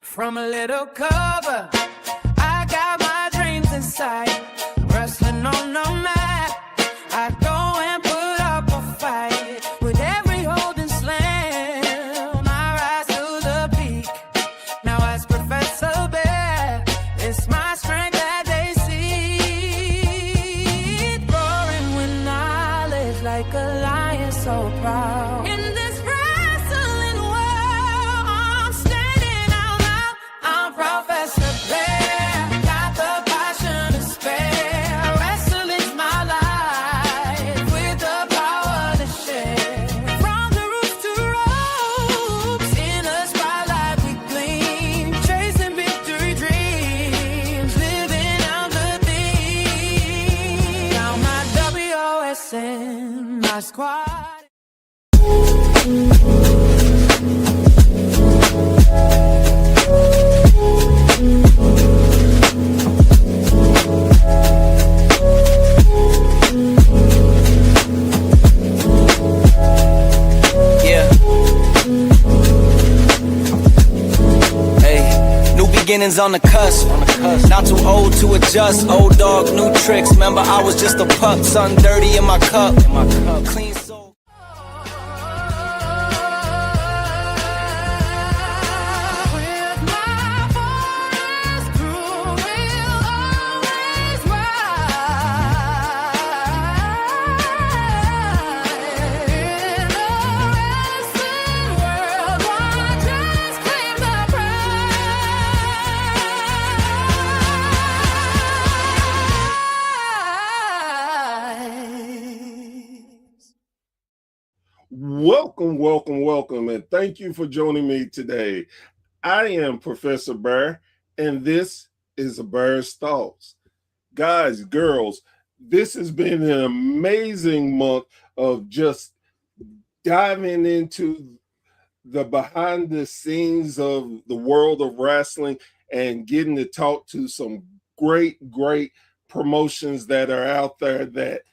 From a little cover, I got my dreams in sight. Wrestling on the mat, I go and put up a fight. With every hold and slam, I rise to the peak. Now as Professor Bear, it's my strength that they see. Roaring with knowledge like a lion so proud. In this wrestling world, I'm standing out loud. I'm Professor Bear, got the passion to spare. Wrestling's my life, with the power to share. From the roof to ropes, in the spotlight we gleam. Chasing victory dreams, living out the theme. Now my WOSN, my squad. Yeah. Hey, new beginnings on the cusp. Not too old to adjust. Old dog, new tricks. Remember, I was just a pup. Something dirty in my cup. Clean soul. With my voice, crew will always rise. In the wrestling world, one just claim the prize. Welcome, and thank you for joining me today. I am Professor Bear, and this is a Bear's Thoughts. Guys, girls, this has been an amazing month of just diving into the behind the scenes of the world of wrestling and getting to talk to some great promotions that are out there that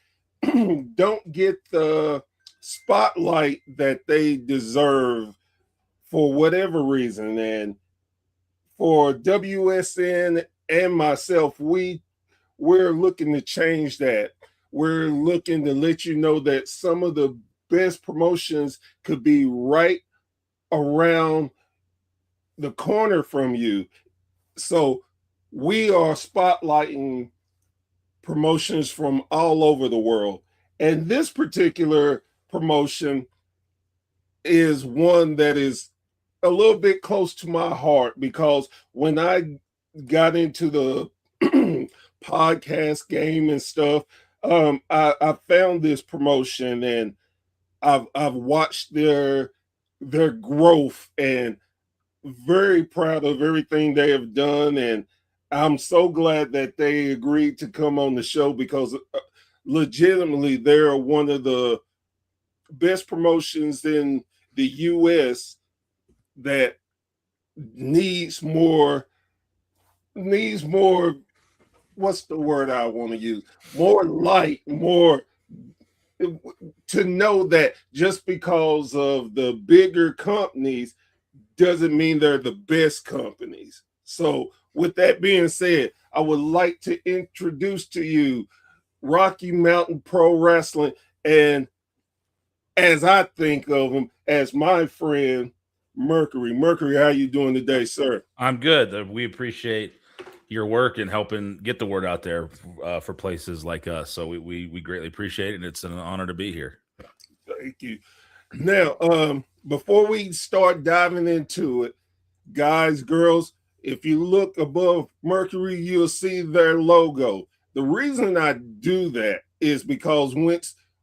don't get the spotlight that they deserve for whatever reason. And for WSN and myself, we're looking to change that. We're looking to let you know that some of the best promotions could be right around the corner from you. So we are spotlighting promotions from all over the world. And this particular promotion is one that is a little bit close to my heart, because when I got into the podcast game and stuff, I found this promotion, and I've watched their growth, and very proud of everything they have done. And I'm so glad that they agreed to come on the show, because legitimately they're one of the best promotions in the US that needs more, what's the word I want to use? More light, more to know that just because of the bigger companies doesn't mean they're the best companies. So with that being said, I would like to introduce to you Rocky Mountain Pro Wrestling, and as I think of him, as my friend Mercury. Mercury, how you doing today, sir? I'm good. We appreciate your work and helping get the word out there for places like us. So we greatly appreciate it, and it's an honor to be here. Thank you. Now, before we start diving into it, guys, girls, if you look above Mercury, you'll see their logo. The reason I do that is because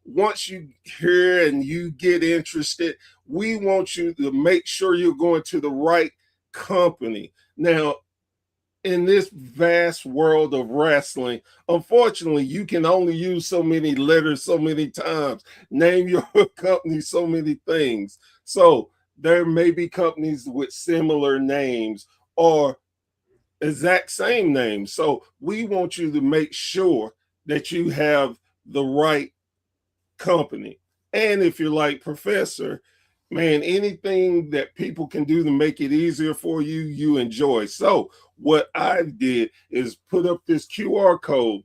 once you hear and you get interested, we want you to make sure you're going to the right company. Now, in this vast world of wrestling, unfortunately, you can only use so many letters so many times, name your company so many things. So there may be companies with similar names or exact same names. So we want you to make sure that you have the right company. And if you're like Professor, man, anything that people can do to make it easier for you, you enjoy. So what I did is put up this QR code,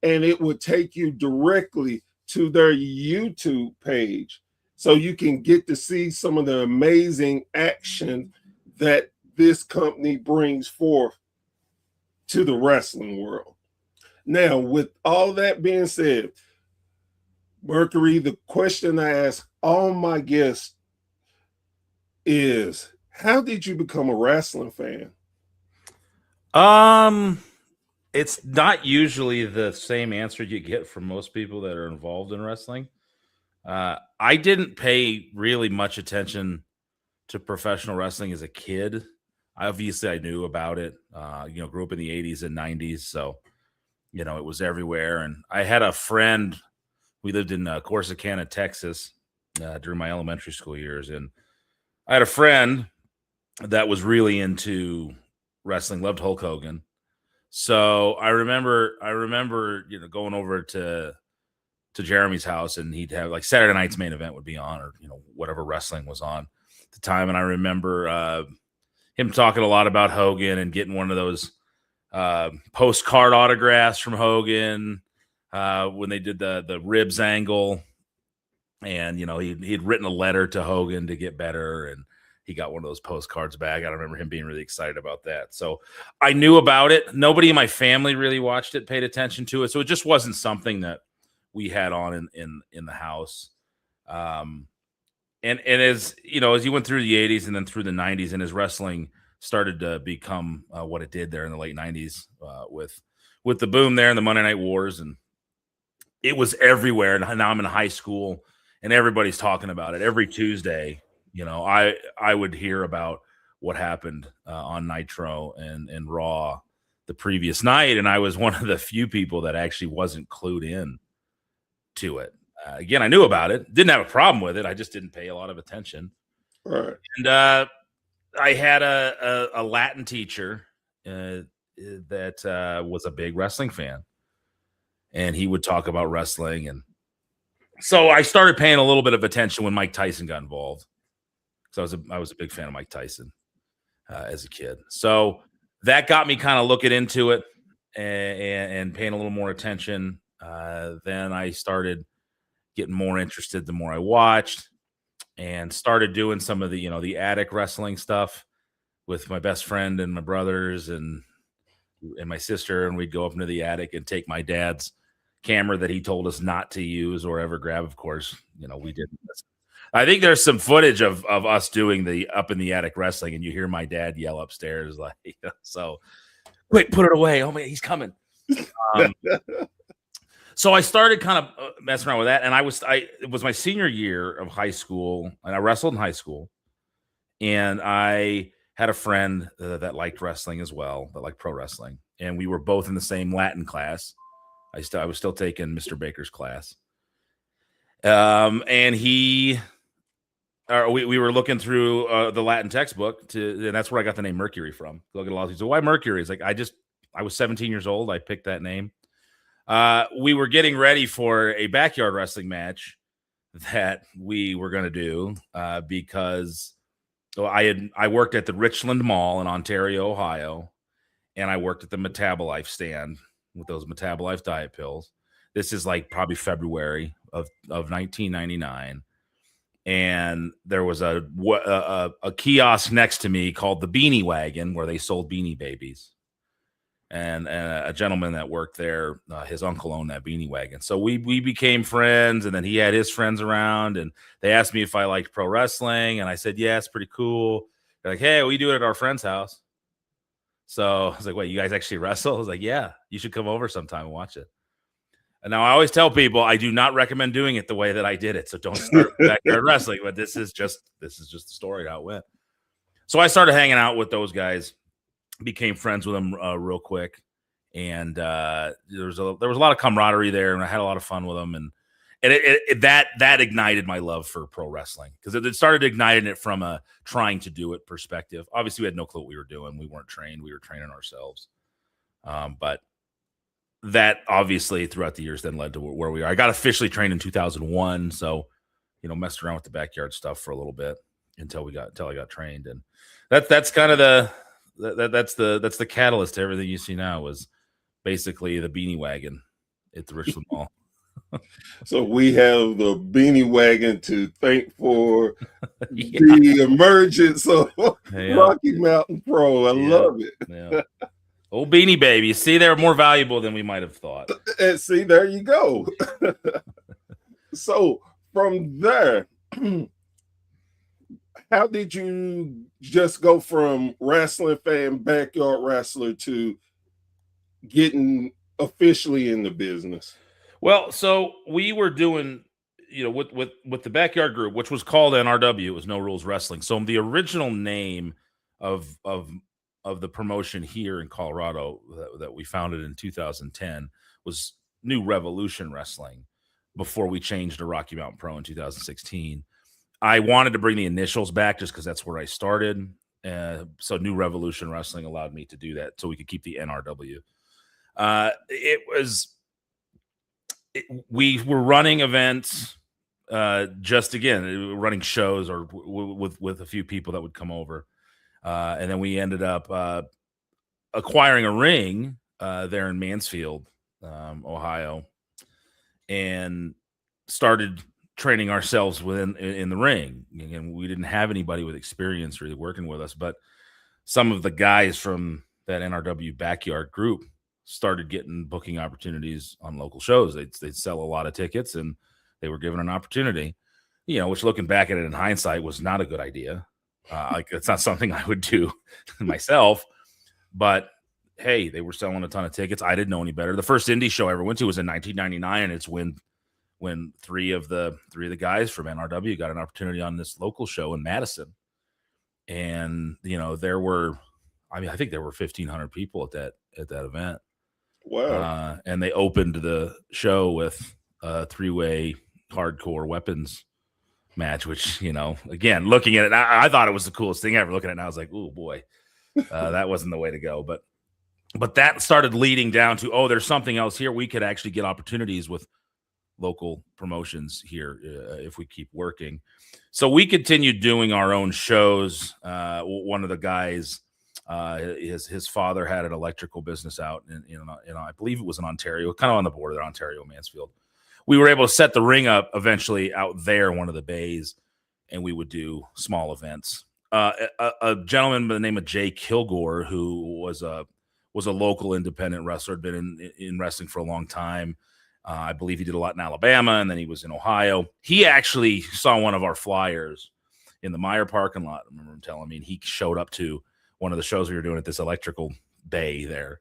and it would take you directly to their YouTube page. So you can get to see some of the amazing action that this company brings forth to the wrestling world. Now, with all that being said, Mercury, the question I ask all my guests is, how did you become a wrestling fan? It's not usually the same answer you get from most people that are involved in wrestling. I didn't pay really much attention to professional wrestling as a kid. Obviously, I knew about it. Grew up in the 80s and 90s, so it was everywhere. And I had a friend. We lived in Corsicana, Texas, during my elementary school years, and I had a friend that was really into wrestling, loved Hulk Hogan. So I remember, going over to Jeremy's house, and he'd have like Saturday night's main event would be on, or whatever wrestling was on at the time. And I remember him talking a lot about Hogan and getting one of those postcard autographs from Hogan when they did the ribs angle, and he'd written a letter to Hogan to get better, and he got one of those postcards back. I remember him being really excited about that. So I knew about it. Nobody in my family really watched it, paid attention to it. So it just wasn't something that we had on in the house. And as as you went through the 80s and then through the 90s, and as wrestling started to become what it did there in the late 90s with the boom there and the Monday Night Wars, and it was everywhere. And now I'm in high school, and everybody's talking about it every Tuesday. I would hear about what happened on Nitro and Raw the previous night, and I was one of the few people that actually wasn't clued in to it. Again, I knew about it, didn't have a problem with it. I just didn't pay a lot of attention. Right. And I had a Latin teacher that was a big wrestling fan, and he would talk about wrestling, and so I started paying a little bit of attention when Mike Tyson got involved. So I was a big fan of Mike Tyson as a kid. So that got me kind of looking into it and paying a little more attention. Then I started getting more interested the more I watched, and started doing some of the attic wrestling stuff with my best friend and my brothers and my sister. And we'd go up into the attic and take my dad's camera that he told us not to use or ever grab. Of course, we didn't. I think there's some footage of us doing the up in the attic wrestling, and you hear my dad yell upstairs, like, so quick, put it away. Oh man, he's coming. So I started kind of messing around with that. And it was my senior year of high school, and I wrestled in high school, and I had a friend that liked wrestling as well, that liked pro wrestling. And we were both in the same Latin class. I was still taking Mr. Baker's class. And we were looking through the Latin textbook and that's where I got the name Mercury from. Look at a lot of things. So why Mercury? It's like, I was 17 years old. I picked that name. We were getting ready for a backyard wrestling match that we were going to do because I worked at the Richland Mall in Ontario, Ohio, and I worked at the Metabolife stand with those Metabolife diet pills. This is like probably February of 1999. And there was a kiosk next to me called the Beanie Wagon, where they sold Beanie Babies. And a gentleman that worked there, his uncle owned that Beanie Wagon. So we became friends, and then he had his friends around, and they asked me if I liked pro wrestling, and I said, yeah, it's pretty cool. They're like, hey, we do it at our friend's house. So I was like, wait, you guys actually wrestle? I was like, yeah, you should come over sometime and watch it. And now I always tell people I do not recommend doing it the way that I did it. So don't start backyard wrestling. But this is just the story how it went. So I started hanging out with those guys, became friends with them real quick, and there was a lot of camaraderie there, and I had a lot of fun with them. And that ignited my love for pro wrestling, because it started igniting it from a trying to do it perspective. Obviously, we had no clue what we were doing. We weren't trained. We were training ourselves. But that obviously throughout the years then led to where we are. I got officially trained in 2001. So, messed around with the backyard stuff for a little bit until I got trained. And that's kind of that's the catalyst to everything you see now, was basically the beanie wagon at the Richland Mall. So we have the beanie wagon to thank for Yeah. the emergence of Yeah. Rocky Mountain Pro. I Yeah. love it. Yeah. Old Beanie Baby. See, they're more valuable than we might have thought. And see, there you go. So from there, how did you just go from wrestling fan, backyard wrestler, to getting officially in the business? Well, so we were doing, with the backyard group, which was called NRW. It was No Rules Wrestling. So the original name of the promotion here in Colorado that we founded in 2010 was New Revolution Wrestling, before we changed to Rocky Mountain Pro in 2016. I wanted to bring the initials back just because that's where I started. So New Revolution Wrestling allowed me to do that, so we could keep the NRW. We were running events, running shows, or with a few people that would come over. And then we ended up acquiring a ring there in Mansfield, Ohio, and started training ourselves in the ring. And we didn't have anybody with experience really working with us, but some of the guys from that NRW backyard group started getting booking opportunities on local shows. They'd sell a lot of tickets, and they were given an opportunity, which, looking back at it in hindsight, was not a good idea. It's not something I would do myself, but hey, they were selling a ton of tickets. I didn't know any better. The first indie show I ever went to was in 1999, and it's when three of the guys from NRW got an opportunity on this local show in Madison. And, there were, I think there were 1,500 people at that event. Wow. And they opened the show with a 3-way hardcore weapons match, which, again, looking at it, I thought it was the coolest thing ever. Looking at it now, I was like, oh boy, that wasn't the way to go. But that started leading down to, there's something else here. We could actually get opportunities with local promotions here if we keep working. So we continued doing our own shows. One of the guys, his father had an electrical business out in I believe it was in Ontario, kind of on the border of Ontario, Mansfield. We were able to set the ring up eventually out there, one of the bays, and we would do small events. A gentleman by the name of Jay Kilgore, who was a local independent wrestler, had been in wrestling for a long time. I believe he did a lot in Alabama, and then he was in Ohio. He actually saw one of our flyers in the Meyer parking lot. I remember him telling me, and he showed up to one of the shows we were doing at this electrical bay there.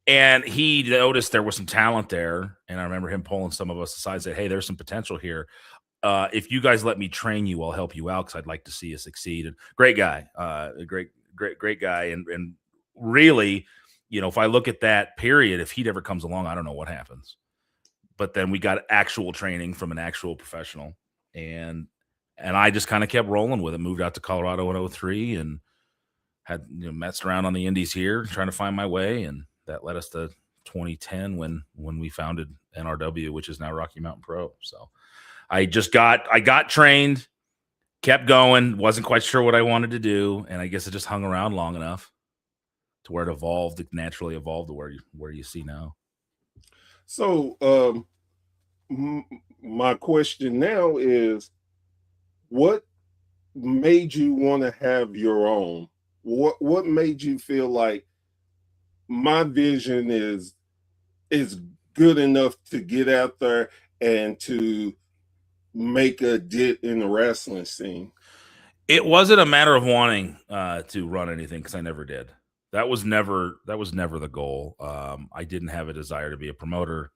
And he noticed there was some talent there. And I remember him pulling some of us aside and said, hey, there's some potential here. If you guys let me train you, I'll help you out, because I'd like to see you succeed. And great guy, a great guy. And really, if I look at that period, if he'd ever comes along, I don't know what happens. But then we got actual training from an actual professional. And I just kind of kept rolling with it. Moved out to Colorado in 2003 and had messed around on the indies here, trying to find my way. And that led us to 2010 when we founded NRW, which is now Rocky Mountain Pro. So I got trained, kept going, wasn't quite sure what I wanted to do, and I guess it just hung around long enough to where it naturally evolved to where you see now. So my question now is, what made you want to have your own? What made you feel like my vision is good enough to get out there and to make a dent in the wrestling scene? It wasn't a matter of wanting to run anything, because I never did. That was never the goal. I didn't have a desire to be a promoter.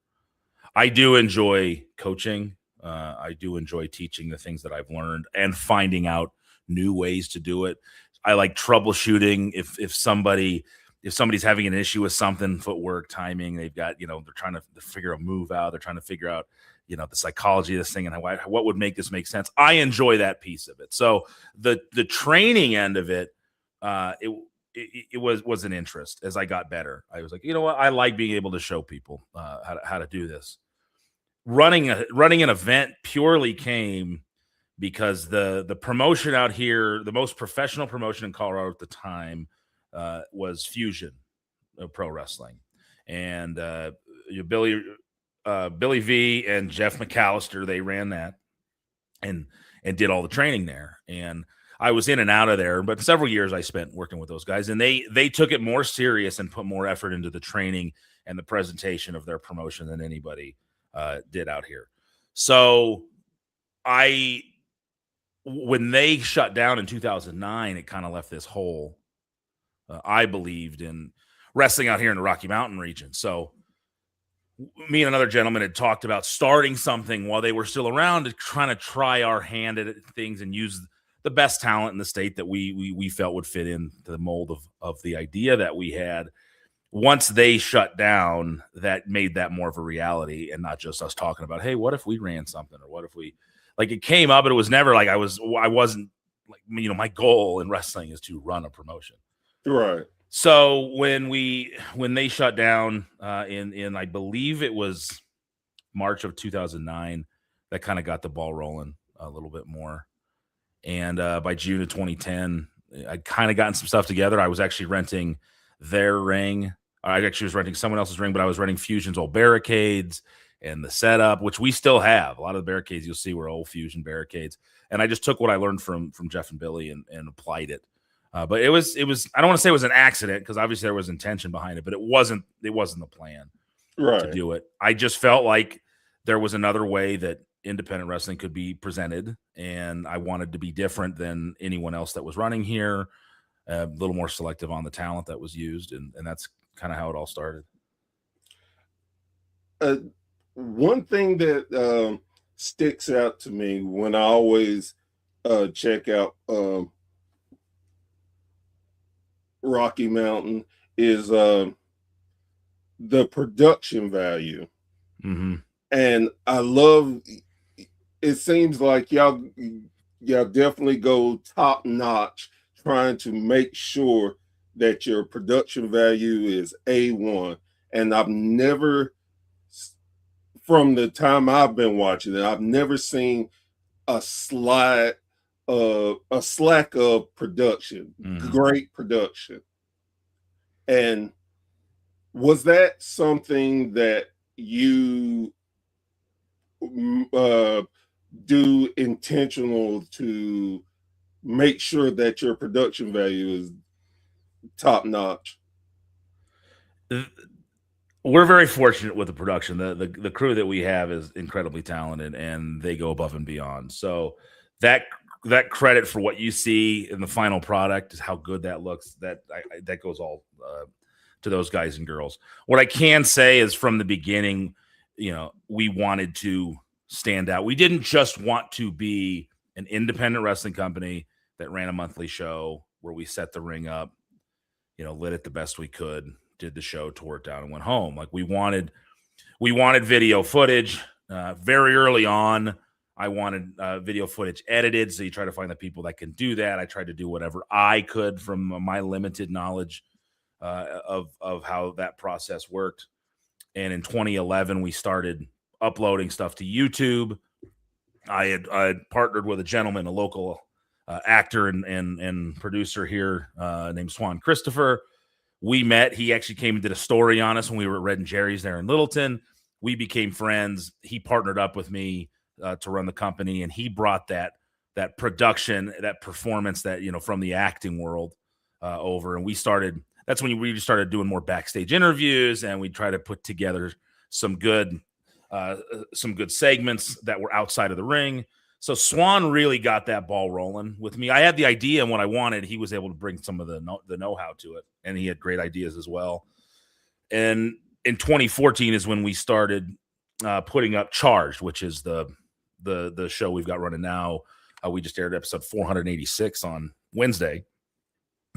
I do enjoy coaching. I do enjoy teaching the things that I've learned and finding out new ways to do it. I like troubleshooting. If somebody's having an issue with something, footwork, timing, they've got, they're trying to figure a move out. They're trying to figure out, the psychology of this thing and what would make this make sense. I enjoy that piece of it. So the training end of it, it was an interest. As I got better, I was like, what? I like being able to show people how to do this. Running an event purely came because the promotion out here, the most professional promotion in Colorado at the time, was Fusion Pro Wrestling, and Billy V and Jeff McAllister, they ran that and did all the training there. And I was in and out of there, but several years I spent working with those guys, and they took it more serious and put more effort into the training and the presentation of their promotion than anybody did out here. So when they shut down in 2009, it kind of left this hole. I believed in wrestling out here in the Rocky Mountain region. So me and another gentleman had talked about starting something while they were still around to trying to try our hand at things and use the best talent in the state that we felt would fit in the mold of the idea that we had. Once they shut down, that made that more of a reality and not just us talking about, hey, what if we ran something, or what if we, like, it came up, but it was never like I wasn't like, my goal in wrestling is to run a promotion. Right. So when they shut down in I believe it was March of 2009, that kind of got the ball rolling a little bit more. And by June of 2010, I'd kind of gotten some stuff together. I was actually renting their ring. I actually was renting someone else's ring, but I was renting Fusion's old barricades and the setup, which we still have. A lot of the barricades you'll see were old Fusion barricades. And I just took what I learned from Jeff and Billy and applied it. But it was, I don't want to say it was an accident, because obviously there was intention behind it, but it wasn't the plan to do it. I just felt like there was another way that independent wrestling could be presented, and I wanted to be different than anyone else that was running here, a little more selective on the talent that was used, and that's kind of how it all started. One thing that sticks out to me when I always check out Rocky Mountain is the production value. Mm-hmm. And I love, it seems like y'all definitely go top notch trying to make sure that your production value is A1. And I've never, from the time I've been watching it, I've never seen a slack of production. Mm-hmm. Great production. And was that something that you do intentional to make sure that your production value is top notch? We're very fortunate with the production. The crew that we have is incredibly talented, and they go above and beyond. So that credit for what you see in the final product is how good that looks. That goes all to those guys and girls. What I can say is, from the beginning, we wanted to stand out. We didn't just want to be an independent wrestling company that ran a monthly show where we set the ring up, lit it the best we could, did the show, tore it down, and went home. Like, we wanted video footage very early on. I wanted video footage edited, so you try to find the people that can do that. I tried to do whatever I could from my limited knowledge of how that process worked. And in 2011, we started uploading stuff to YouTube. I had partnered with a gentleman, a local actor and producer here named Swan Christopher. We met. He actually came and did a story on us when we were at Red and Jerry's there in Littleton. We became friends. He partnered up with me to run the company, and he brought that production, that performance that, from the acting world over. And that's when we started doing more backstage interviews, and we try to put together some good segments that were outside of the ring. So Swan really got that ball rolling with me. I had the idea and what I wanted. He was able to bring some of the know-how to it, and he had great ideas as well. And in 2014 is when we started putting up Charged, which is the show we've got running now. We just aired episode 486 on Wednesday.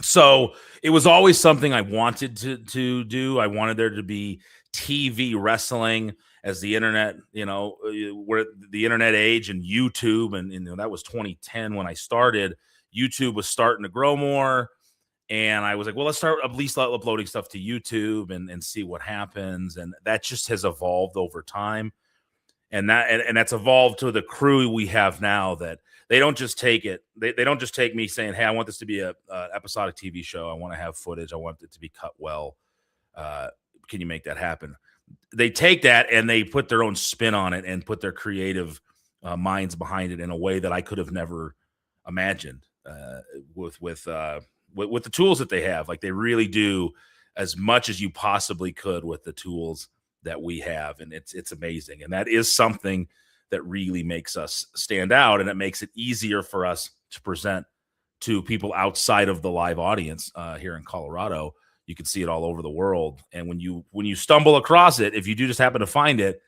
So it was always something I wanted to do. I wanted there to be TV wrestling, as the internet, we're the internet age, and YouTube, and that was 2010 when I started. YouTube was starting to grow more, and I was like, well, let's start at least uploading stuff to YouTube and see what happens. And that just has evolved over time, and that's evolved to the crew we have now. they don't just take it. They don't just take me saying, hey, I want this to be a episodic TV show. I want to have footage. I want it to be cut well. Can you make that happen? They take that and they put their own spin on it and put their creative minds behind it in a way that I could have never imagined with the tools that they have. Like, they really do as much as you possibly could with the tools that we have. And it's amazing. And that is something that really makes us stand out. And it makes it easier for us to present to people outside of the live audience here in Colorado. You can see it all over the world. And when you stumble across it, if you do just happen to find it,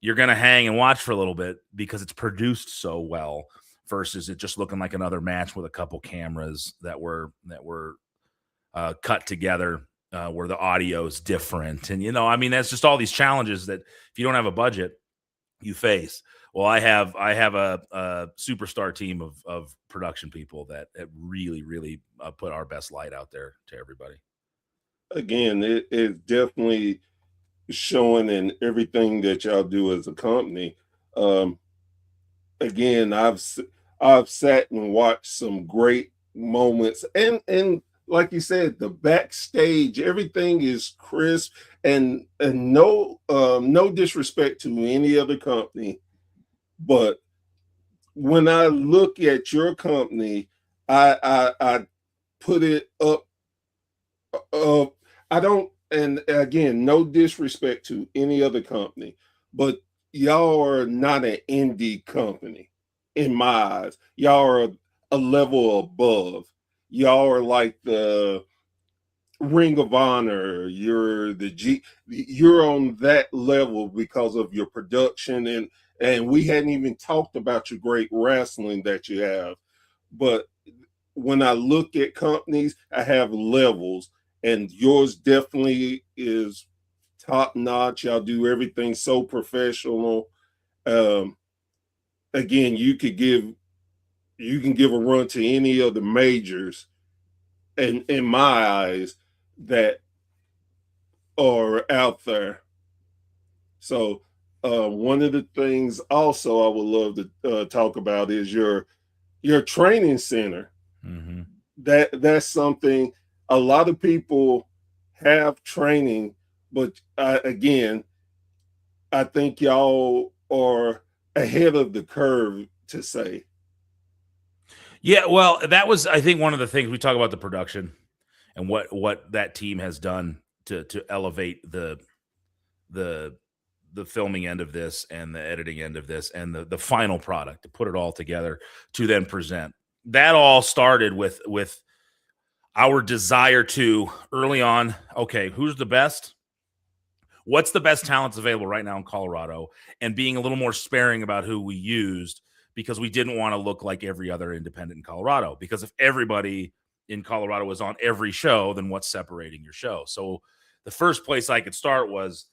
you're going to hang and watch for a little bit because it's produced so well versus it just looking like another match with a couple cameras that were cut together where the audio is different. And, I mean, that's just all these challenges that if you don't have a budget, you face. Well, I have a superstar team of production people that really, really put our best light out there to everybody. Again, it's definitely showing in everything that y'all do as a company. Again, I've sat and watched some great moments, and like you said, the backstage, everything is crisp, and no disrespect to any other company, but when I look at your company, I put it up. I don't, and again, no disrespect to any other company, but y'all are not an indie company in my eyes. Y'all are a level above. Y'all are like the Ring of Honor. You're on that level because of your production, and we hadn't even talked about your great wrestling that you have. But when I look at companies, I have levels. And yours definitely is top notch. Y'all do everything so professional. Again, you can give a run to any of the majors, and in my eyes, that are out there. So one of the things also I would love to talk about is your training center. Mm-hmm. That's something. A lot of people have training, but again, I think y'all are ahead of the curve, to say. Yeah, well, that was, I think, one of the things we talk about, the production and what that team has done to elevate the filming end of this and the editing end of this and the final product, to put it all together to then present. That all started with our desire to, early on, okay, who's the best? What's the best talents available right now in Colorado? And being a little more sparing about who we used, because we didn't want to look like every other independent in Colorado. Because if everybody in Colorado was on every show, then what's separating your show? So the first place I could start was,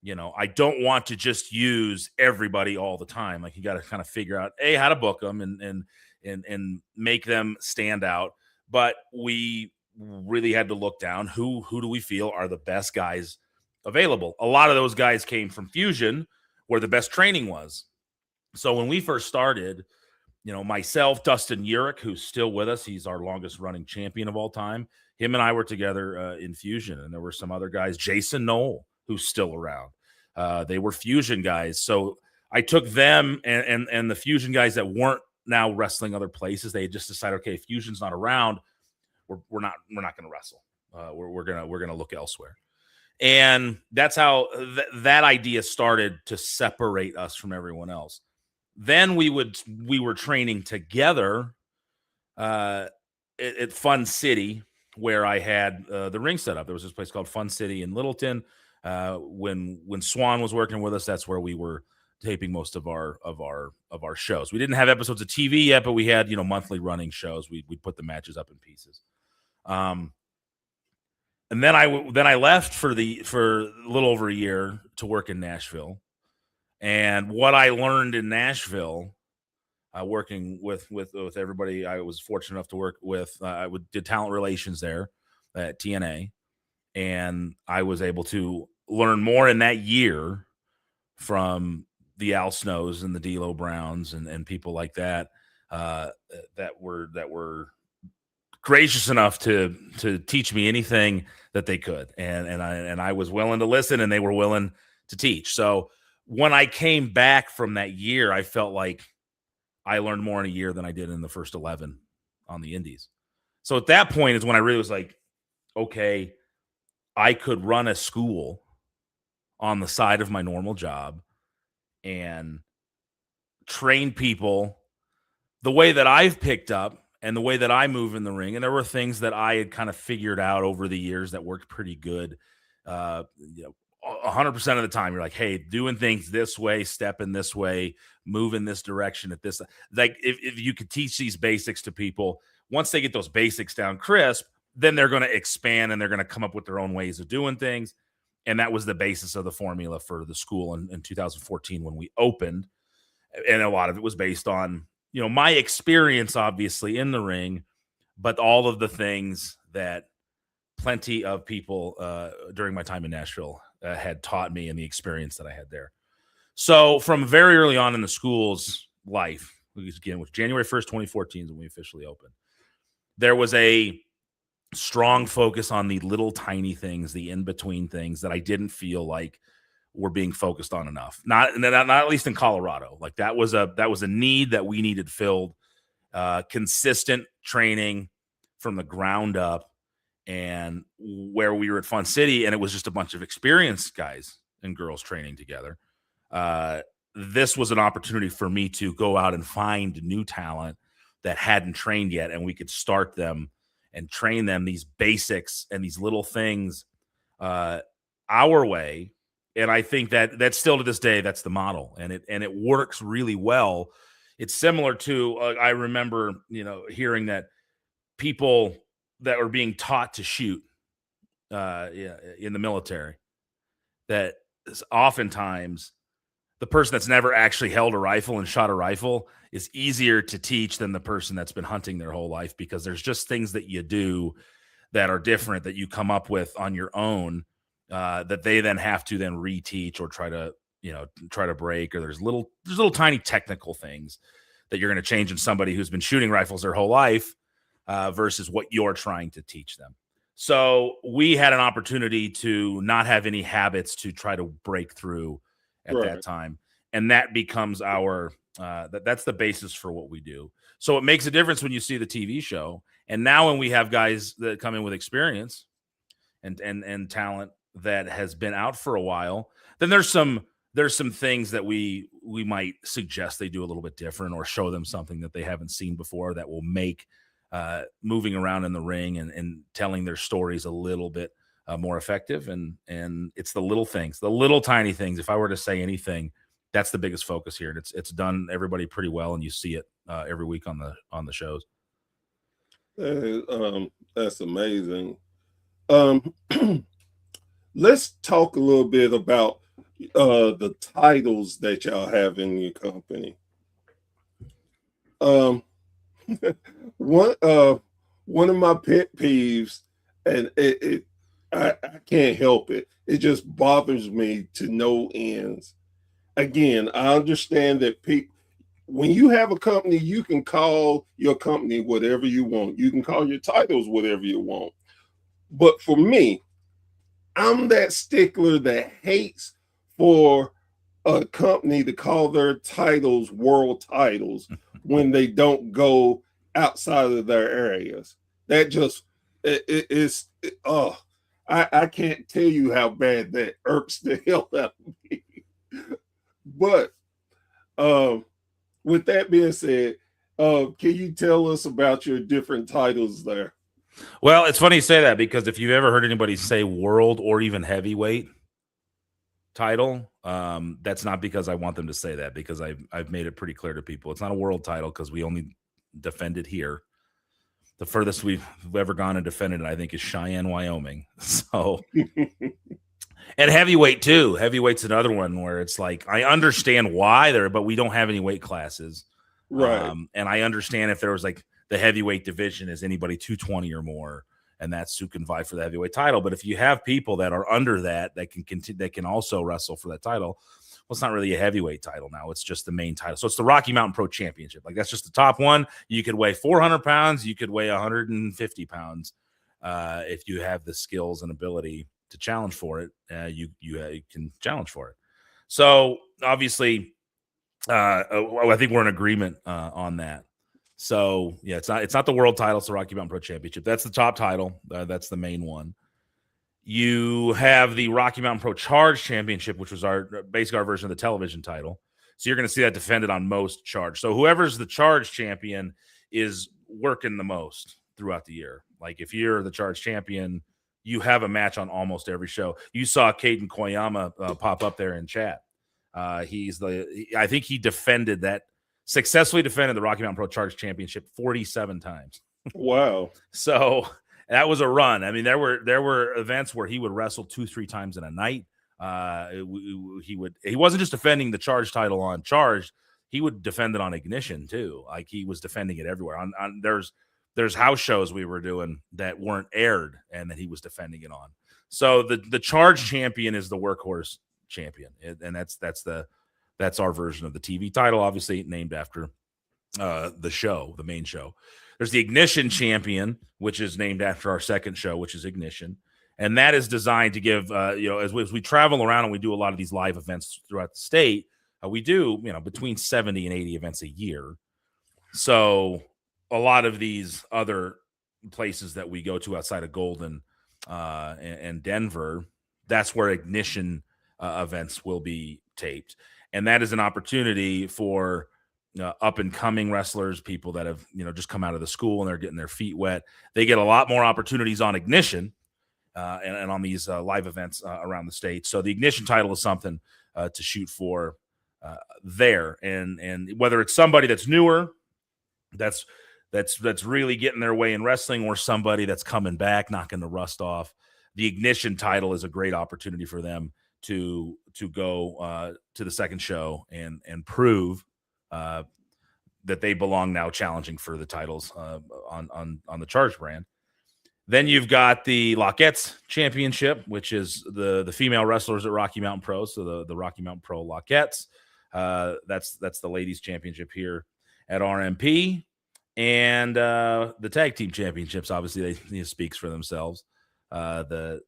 I don't want to just use everybody all the time. Like, you got to kind of figure out, how to book them and make them stand out. But we really had to look down. Who do we feel are the best guys available? A lot of those guys came from Fusion, where the best training was. So when we first started, myself, Dustin Urich, who's still with us, he's our longest running champion of all time. Him and I were together in Fusion, and there were some other guys, Jason Knoll, who's still around. They were Fusion guys. So I took them and the Fusion guys that weren't now wrestling other places. They just decided, okay, if Fusion's not around, we're not going to wrestle. We're gonna look elsewhere. And that's how that idea started to separate us from everyone else. Then we were training together at Fun City, where I had the ring set up. There was this place called Fun City in Littleton. When Swan was working with us, that's where we were taping most of our shows. We didn't have episodes of TV yet, but we had monthly running shows. We'd put the matches up in pieces. And then I left for a little over a year to work in Nashville. And what I learned in Nashville, working with everybody I was fortunate enough to work with, I did talent relations there at TNA, and I was able to learn more in that year from the Al Snows and the D'Lo Browns and people like that that were gracious enough to teach me anything that they could, and I was willing to listen, and they were willing to teach. So when I came back from that year, I felt like I learned more in a year than I did in the first 11 on the Indies. So at that point is when I really was like, okay, I could run a school on the side of my normal job and train people the way that I've picked up and the way that I move in the ring. And there were things that I had kind of figured out over the years that worked pretty good. 100% of the time, you're like, hey, doing things this way, stepping this way, move in this direction at this. Like if you could teach these basics to people, once they get those basics down crisp, then they're going to expand and they're going to come up with their own ways of doing things. And that was the basis of the formula for the school in 2014 when we opened. And a lot of it was based on, my experience, obviously, in the ring, but all of the things that plenty of people during my time in Nashville had taught me and the experience that I had there. So from very early on in the school's life, again, with January 1st, 2014 is when we officially opened, there was a strong focus on the little tiny things, the in-between things that I didn't feel like were being focused on enough. Not at least in Colorado. Like that was a need that we needed filled. Consistent training from the ground up, and where we were at Fun City, and it was just a bunch of experienced guys and girls training together. This was an opportunity for me to go out and find new talent that hadn't trained yet, and we could start them and train them these basics and these little things our way. And I think that's still to this day, that's the model, and it works really well. It's similar to I remember, hearing that people that were being taught to shoot in the military, that oftentimes the person that's never actually held a rifle and shot a rifle is easier to teach than the person that's been hunting their whole life, because there's just things that you do that are different that you come up with on your own that they then have to then reteach or try to break, or there's little tiny technical things that you're going to change in somebody who's been shooting rifles their whole life versus what you're trying to teach them. So we had an opportunity to not have any habits to try to break through at that time. And that becomes that's the basis for what we do. So it makes a difference when you see the TV show. And now when we have guys that come in with experience and talent that has been out for a while, then there's some things that we might suggest they do a little bit different, or show them something that they haven't seen before that will make moving around in the ring and telling their stories a little bit more effective. And it's the little things, the little tiny things. If I were to say anything, that's the biggest focus here. And it's done everybody pretty well. And you see it every week on the shows. That's amazing. Let's talk a little bit about the titles that y'all have in your company. One of my pet peeves, and I can't help it. It just bothers me to no ends. Again, I understand that when you have a company, you can call your company whatever you want. You can call your titles whatever you want. But for me, I'm that stickler that hates for a company to call their titles world titles when they don't go outside of their areas. That just I can't tell you how bad that irks the hell out of me. But with that being said, can you tell us about your different titles there? Well, it's funny you say that, because if you've ever heard anybody say world or even heavyweight title, that's not because I want them to say that, because I've made it pretty clear to people. It's not a world title because we only defend it here. The furthest we've ever gone and defended it, I think, is Cheyenne, Wyoming. So, and heavyweight too. Heavyweight's another one where it's like, I understand why but we don't have any weight classes. Right. And I understand if there was like the heavyweight division is anybody 220 or more, and that's who can vie for the heavyweight title. But if you have people that are under that can continue, that can also wrestle for that title, it's not really a heavyweight title now. It's just the main title. So it's the Rocky Mountain Pro Championship. Like, that's just the top one. You could weigh 400 pounds. You could weigh 150 pounds. If you have the skills and ability to challenge for it, you can challenge for it. So obviously, I think we're in agreement on that. So yeah, it's not the world title. It's the Rocky Mountain Pro Championship. That's the top title. That's the main one. You have the Rocky Mountain Pro Charge Championship, which was basically our version of the television title. So you're going to see that defended on most charge. So whoever's the charge champion is working the most throughout the year. Like, if you're the charge champion, you have a match on almost every show. You saw Caden Koyama pop up there in chat. I think he successfully defended the Rocky Mountain Pro Charge Championship 47 times. Wow. So that was a run. I mean, there were events where he would wrestle 2-3 times in a night. He wasn't just defending the charge title on charge. He would defend it on Ignition too. Like, he was defending it everywhere. There's house shows we were doing that weren't aired and that he was defending it on. So the charge champion is the workhorse champion. And that's our version of the TV title, obviously named after the main show. There's the Ignition champion, which is named after our second show, which is Ignition. And that is designed to give, as we travel around and we do a lot of these live events throughout the state, we do, between 70 and 80 events a year. So a lot of these other places that we go to outside of Golden and Denver, that's where Ignition events will be taped. And that is an opportunity for up and coming wrestlers, people that have, just come out of the school and they're getting their feet wet. They get a lot more opportunities on Ignition and on these live events around the state. So the Ignition title is something to shoot for there. And whether it's somebody that's newer, that's really getting their way in wrestling, or somebody that's coming back, knocking the rust off, the Ignition title is a great opportunity for them to go to the second show and prove that they belong now, challenging for the titles on the Charge brand. Then you've got the Lockettes Championship, which is the female wrestlers at Rocky Mountain Pro. So the Rocky Mountain Pro Lockettes. That's the ladies championship here at RMP. And the tag team championships, obviously, they speaks for themselves. The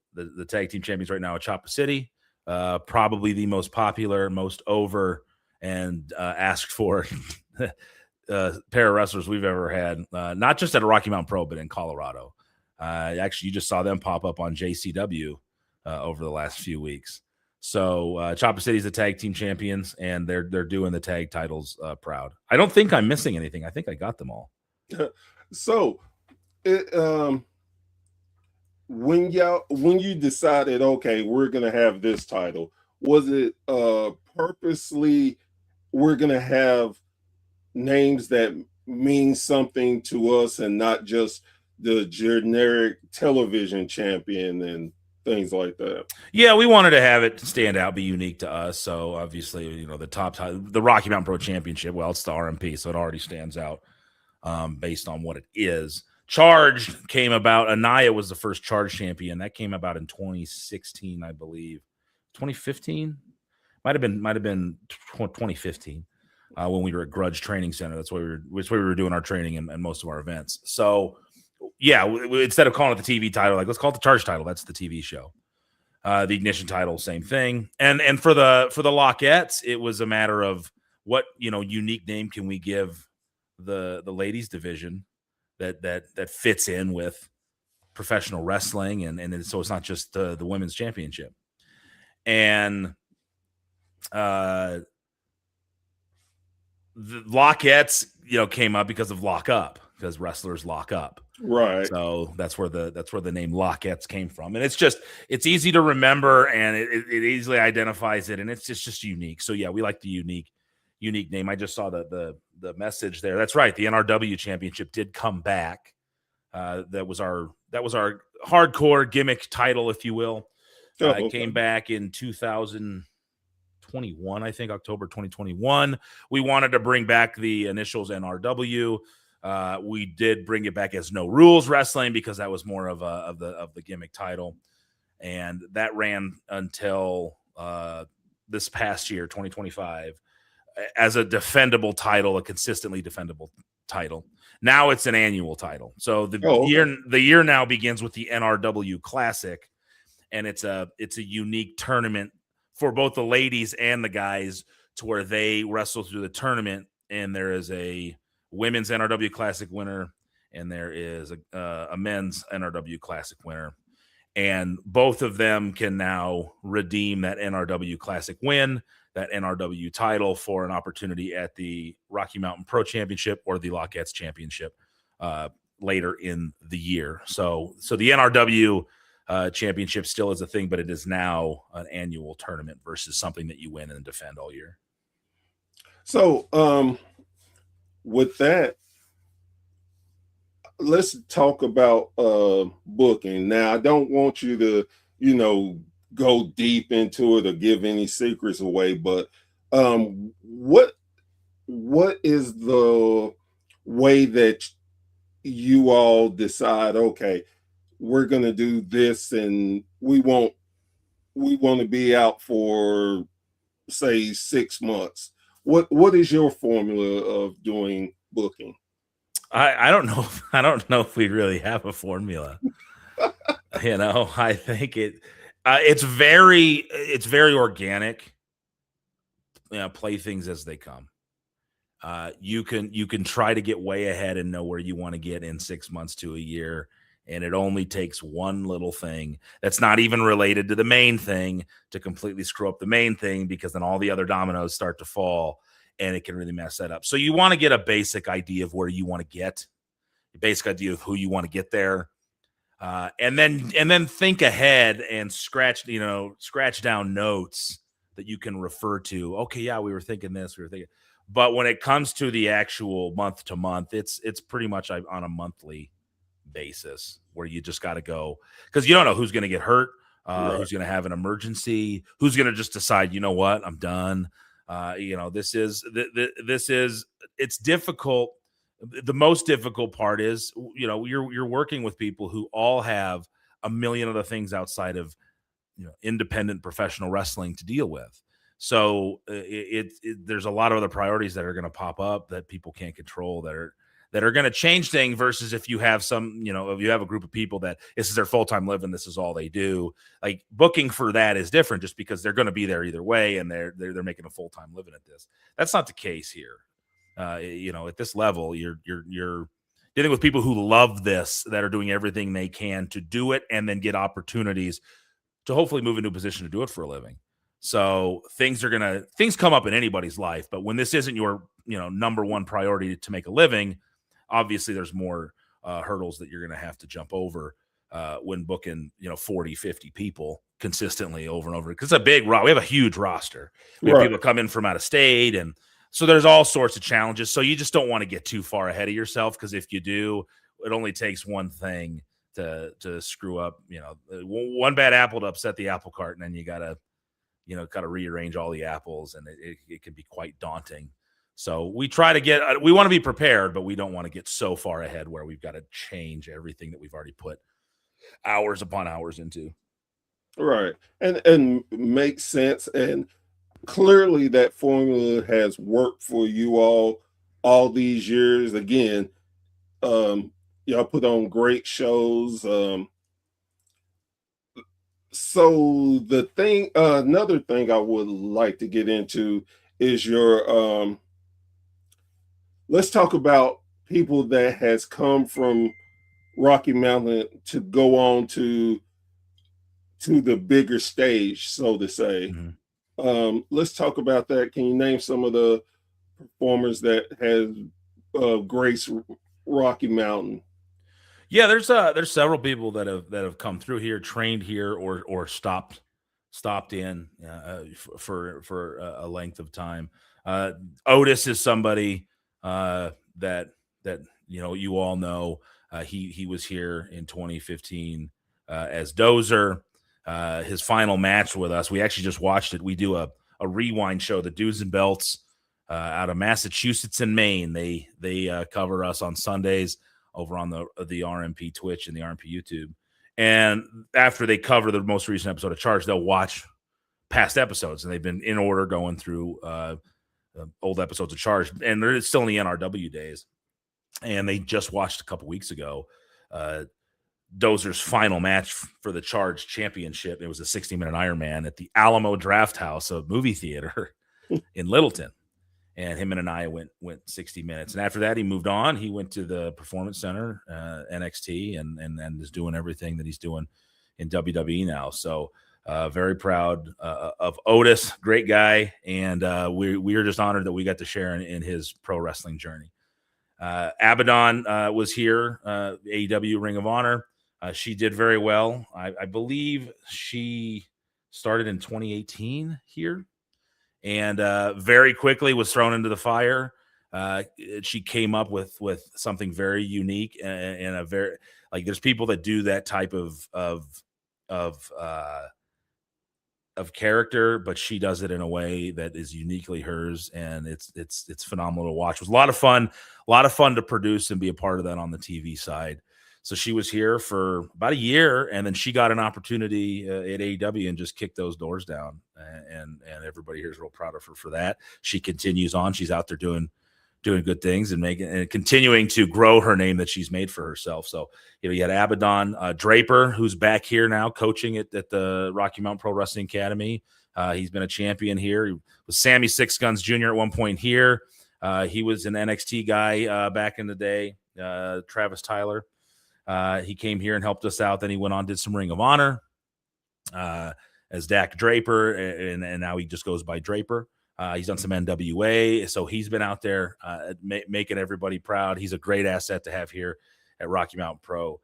tag team champions right now at Choppa City, probably the most popular, most over, and asked for pair of wrestlers we've ever had, not just at a Rocky Mountain Pro, but in Colorado. Actually, you just saw them pop up on JCW over the last few weeks. So Choppa City's the tag team champions, and they're doing the tag titles proud. I don't think I'm missing anything. I think I got them all. So when you decided, okay, we're gonna have this title, was it purposely we're gonna have names that mean something to us and not just the generic television champion and things like that? Yeah, we wanted to have it stand out, be unique to us. So obviously, the top title, the Rocky Mountain Pro Championship, well, it's the RMP, so it already stands out based on what it is. Charge came about. Anaya was the first Charge champion. That came about in 2016, I believe. 2015? Might have been 2015 when we were at Grudge Training Center. That's where we were doing our training and most of our events. So yeah, instead of calling it the TV title, let's call it the Charge title. That's the TV show. The Ignition title, same thing. And for the Lockettes, it was a matter of what unique name can we give the ladies division that fits in with professional wrestling, and so it's not just the women's championship. And the Lockettes, came up because of lock up, because wrestlers lock up. Right. So that's where the name Lockettes came from. And it's easy to remember, and it easily identifies it, and it's just unique. So yeah, we like the unique name. I just saw the message there. That's right. The NRW championship did come back. That was our hardcore gimmick title, if you will. It came back in 2021, I think, October 2021. We wanted to bring back the initials NRW. We did bring it back as No Rules Wrestling because that was more of the gimmick title, and that ran until this past year, 2025, as a defendable title, a consistently defendable title. Now it's an annual title. So the year now begins with the NRW Classic, and it's a unique tournament for both the ladies and the guys, to where they wrestle through the tournament, and there is a women's NRW Classic winner, and there is a men's NRW Classic winner. And both of them can now redeem that NRW Classic win, that NRW title, for an opportunity at the Rocky Mountain Pro Championship or the Lockettes Championship later in the year. So the NRW championship still is a thing, but it is now an annual tournament versus something that you win and defend all year. So with that, let's talk about booking. Now, I don't want you to, go deep into it or give any secrets away, but what is the way that you all decide, okay, we're going to do this, and we want to be out for, say, 6 months? What is your formula of doing booking? I don't know. I don't know if we really have a formula. I think it's very organic. Play things as they come. You can try to get way ahead and know where you want to get in 6 months to a year, and it only takes one little thing that's not even related to the main thing to completely screw up the main thing, because then all the other dominoes start to fall, and it can really mess that up. So you want to get a basic idea of where you want to get, a basic idea of who you want to get there. And then think ahead and scratch down notes that you can refer to. Okay, yeah, we were thinking this, but when it comes to the actual month to month, it's pretty much on a monthly basis, where you just got to go, because you don't know who's going to get hurt, right, who's going to have an emergency, who's going to just decide, you know what, I'm done. It's difficult. The most difficult part is, you're working with people who all have a million other things outside of, independent professional wrestling to deal with. So there's a lot of other priorities that are going to pop up that people can't control, that are going to change things, versus if you have if you have a group of people that this is their full-time living, this is all they do. Like, booking for that is different, just because they're going to be there either way, and they're making a full-time living at this. That's not the case here. At this level, you're dealing with people who love this, that are doing everything they can to do it, and then get opportunities to hopefully move into a position to do it for a living. So things come up in anybody's life, but when this isn't your, number one priority to make a living, obviously there's more hurdles that you're going to have to jump over when booking, 40, 50 people consistently over and over. Because it's a big we have a huge roster. We have people come in from out of state, and so there's all sorts of challenges. So you just don't want to get too far ahead of yourself, because if you do, it only takes one thing to screw up, one bad apple to upset the apple cart, and then you gotta rearrange all the apples, and it can be quite daunting. So we try to we want to be prepared, but we don't want to get so far ahead where we've got to change everything that we've already put hours upon hours into. Right. And makes sense. And clearly that formula has worked for you all these years. Again, y'all put on great shows. So the thing, another thing I would like to get into is your, let's talk about people that has come from Rocky Mountain to go on to the bigger stage, so to say. Mm-hmm. Let's talk about that. Can you name some of the performers that have graced Rocky Mountain? Yeah, there's several people that have come through here, trained here, or stopped in for a length of time. Otis is somebody that you all know. He was here in 2015 as Dozer. His final match with us, we actually just watched it. We do a rewind show, the Dudes and Belts, out of Massachusetts and Maine. They cover us on Sundays over on the RMP Twitch and the RMP YouTube. And after they cover the most recent episode of Charge, they'll watch past episodes, and they've been in order going through old episodes of Charge, and they're still in the NRW days. And they just watched a couple weeks ago Dozer's final match for the Charge championship. It was a 60-minute Ironman at the Alamo Draft House, a movie theater in Littleton. And him and Anaya went 60 minutes. And after that, he moved on. He went to the Performance Center, NXT, and is doing everything that he's doing in WWE now. So very proud of Otis, great guy. And we are just honored that we got to share in his pro wrestling journey. Abaddon was here, AEW Ring of Honor. She did very well. I believe she started in 2018 here. And very quickly was thrown into the fire. She came up with something very unique and a very, like, there's people that do that type of character, but she does it in a way that is uniquely hers, and it's phenomenal to watch. It was a lot of fun to produce and be a part of that on the TV side. So she was here for about a year, and then she got an opportunity at AEW and just kicked those doors down. And everybody here is real proud of her for that. She continues on. She's out there doing good things and continuing to grow her name that she's made for herself. So, you had Abaddon Draper, who's back here now coaching at the Rocky Mountain Pro Wrestling Academy. He's been a champion here. He was Sammy Six Guns Jr. at one point here. He was an NXT guy back in the day, Travis Tyler. He came here and helped us out. Then he went on, did some Ring of Honor as Dak Draper, and now he just goes by Draper. He's done some NWA, so he's been out there making everybody proud. He's a great asset to have here at Rocky Mountain Pro,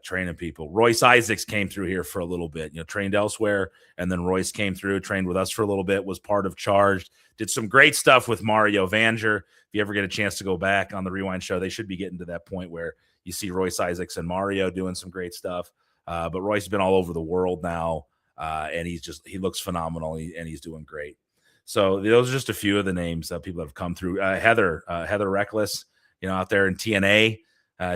training people. Royce Isaacs came through here for a little bit, trained elsewhere, and then Royce came through, trained with us for a little bit, was part of Charged, did some great stuff with Mario Vanger. If you ever get a chance to go back on the Rewind show, they should be getting to that point where you see Royce Isaacs and Mario doing some great stuff. But Royce has been all over the world now, and he looks phenomenal, and he's doing great. So those are just a few of the names that people have come through. Heather Reckless, out there in TNA.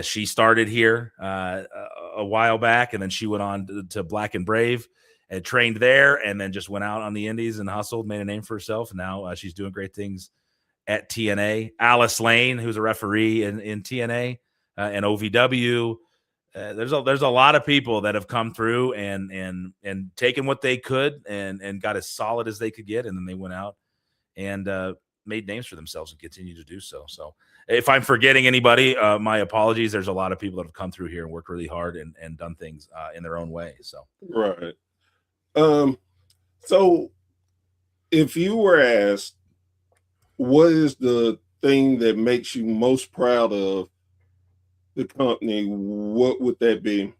She started here a while back, and then she went on to Black and Brave and trained there, and then just went out on the indies and hustled, made a name for herself. And now she's doing great things at TNA. Alice Lane, who's a referee in TNA and OVW. There's a lot of people that have come through and taken what they could and got as solid as they could get, and then they went out and made names for themselves and continue to do so. So if I'm forgetting anybody, my apologies. There's a lot of people that have come through here and worked really hard and done things in their own way. So right. So if you were asked, what is the thing that makes you most proud of the company, what would that be?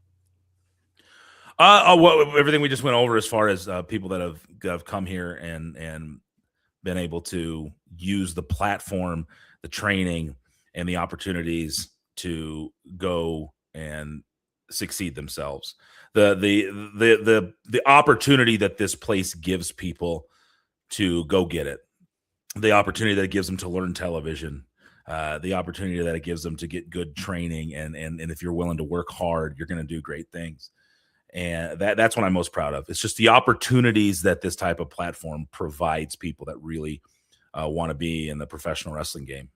Everything we just went over as far as people that have come here and been able to use the platform, the training, and the opportunities to go and succeed themselves. The opportunity that this place gives people to go get it, the opportunity that it gives them to learn television, the opportunity that it gives them to get good training, and if you're willing to work hard, you're going to do great things. And that's what I'm most proud of. It's just the opportunities that this type of platform provides people that really want to be in the professional wrestling game.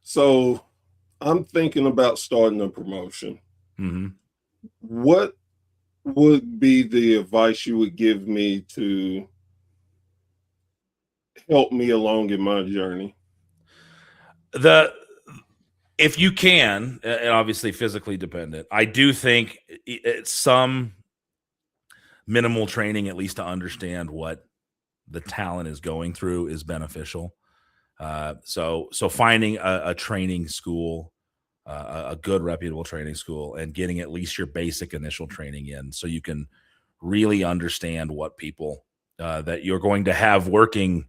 So I'm thinking about starting a promotion. Mm-hmm. What would be the advice you would give me to help me along in my journey? If you can, and obviously physically dependent, I do think it's some minimal training, at least to understand what the talent is going through, is beneficial. So finding a training school, a good reputable training school, and getting at least your basic initial training in, so you can really understand what people that you're going to have working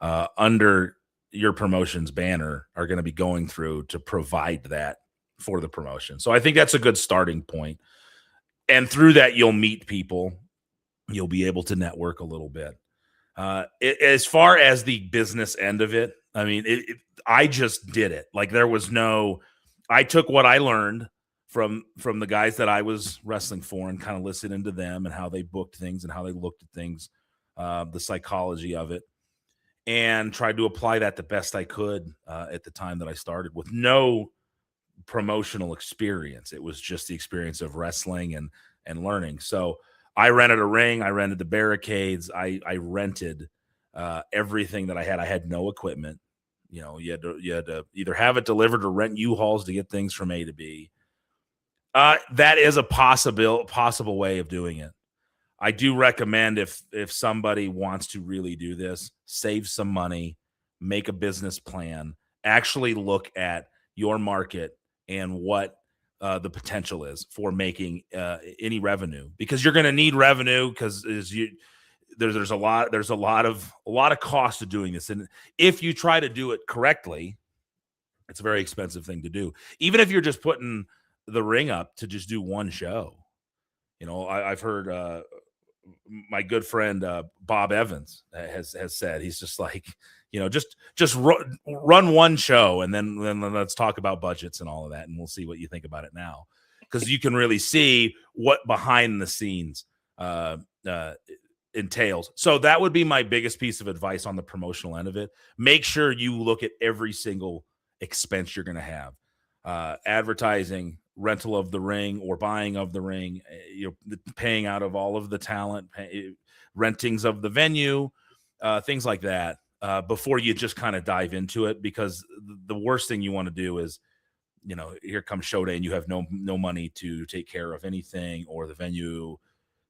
under your promotion's banner are going to be going through to provide that for the promotion. So I think that's a good starting point. And through that, you'll meet people. You'll be able to network a little bit. As far as the business end of it, I mean, I just did it. Like, there was I took what I learned from the guys that I was wrestling for, and kind of listening to them and how they booked things and how they looked at things, the psychology of it, and tried to apply that the best I could at the time that I started, with no promotional experience. It was just the experience of wrestling and learning. So I rented a ring, I rented the barricades, I rented everything that I had. I had no equipment. You know, you had to either have it delivered or rent U-Hauls to get things from A to B. That is a possible way of doing it. I do recommend, if somebody wants to really do this, save some money, make a business plan, actually look at your market and what the potential is for making any revenue, because you're going to need revenue, because there's a lot of cost to doing this, and if you try to do it correctly, it's a very expensive thing to do. Even if you're just putting the ring up to just do one show, you know, I've heard my good friend Bob Evans has said, he's just like, you know, just run one show, and then let's talk about budgets and all of that, and we'll see what you think about it now, because you can really see what behind the scenes entails. So that would be my biggest piece of advice on the promotional end of it. Make sure you look at every single expense you're going to have. Advertising, rental of the ring or buying of the ring, you know, paying out of all of the talent, rentings of the venue, things like that, before you just kind of dive into it. Because the worst thing you want to do is, you know, here comes show day and you have no money to take care of anything, or the venue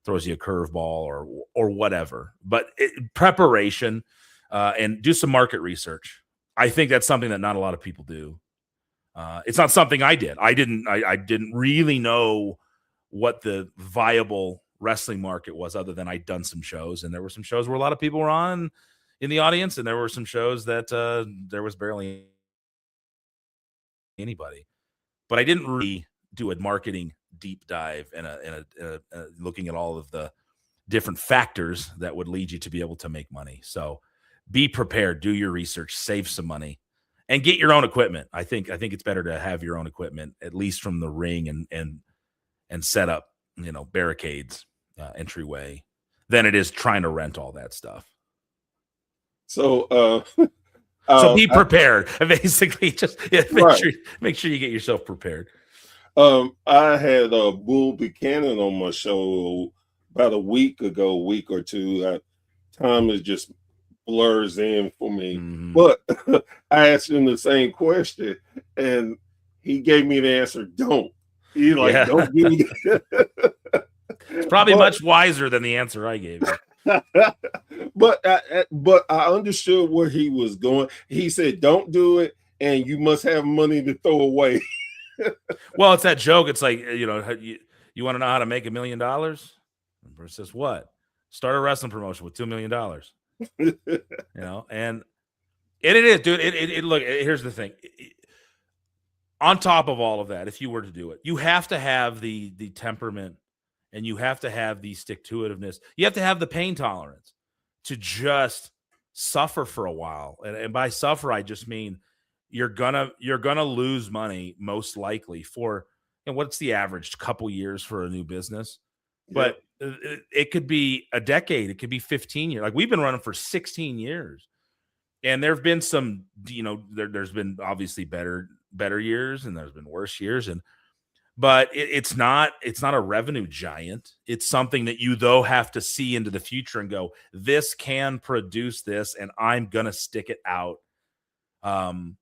throws you a curveball or whatever. But preparation and do some market research. I think that's something that not a lot of people do. It's not something I did. I didn't really know what the viable wrestling market was, other than I'd done some shows, and there were some shows where a lot of people were on in the audience, and there were some shows that there was barely anybody. But I didn't really do a marketing deep dive and looking at all of the different factors that would lead you to be able to make money. So be prepared, do your research, save some money, and get your own equipment. I think it's better to have your own equipment, at least from the ring and set up, you know, barricades, entryway, than it is trying to rent all that stuff. So so be prepared. Basically, just make sure you get yourself prepared. I had Bull Buchanan on my show about a week or two. Time is just blurs in for me, but I asked him the same question, and he gave me the answer: don't. He don't do that. It's probably much wiser than the answer I gave you. but I understood where he was going. He said, "Don't do it, and you must have money to throw away." Well, it's that joke. It's like, you know, you want to know how to make $1 million? And Bruce says, what? Start a wrestling promotion with $2 million. You know, and it is, dude. It look, here's the thing. On top of all of that, if you were to do it, you have to have the temperament, and you have to have the stick-to-itiveness. You have to have the pain tolerance to just suffer for a while. And by suffer, I just mean you're gonna lose money, most likely, for, you know, what's the average couple years for a new business. But it could be a decade. It could be 15 years. Like, we've been running for 16 years. And there have been some, you know, there's been obviously better years, and there's been worse years. But it's not a revenue giant. It's something that you, though, have to see into the future and go, this can produce this, and I'm going to stick it out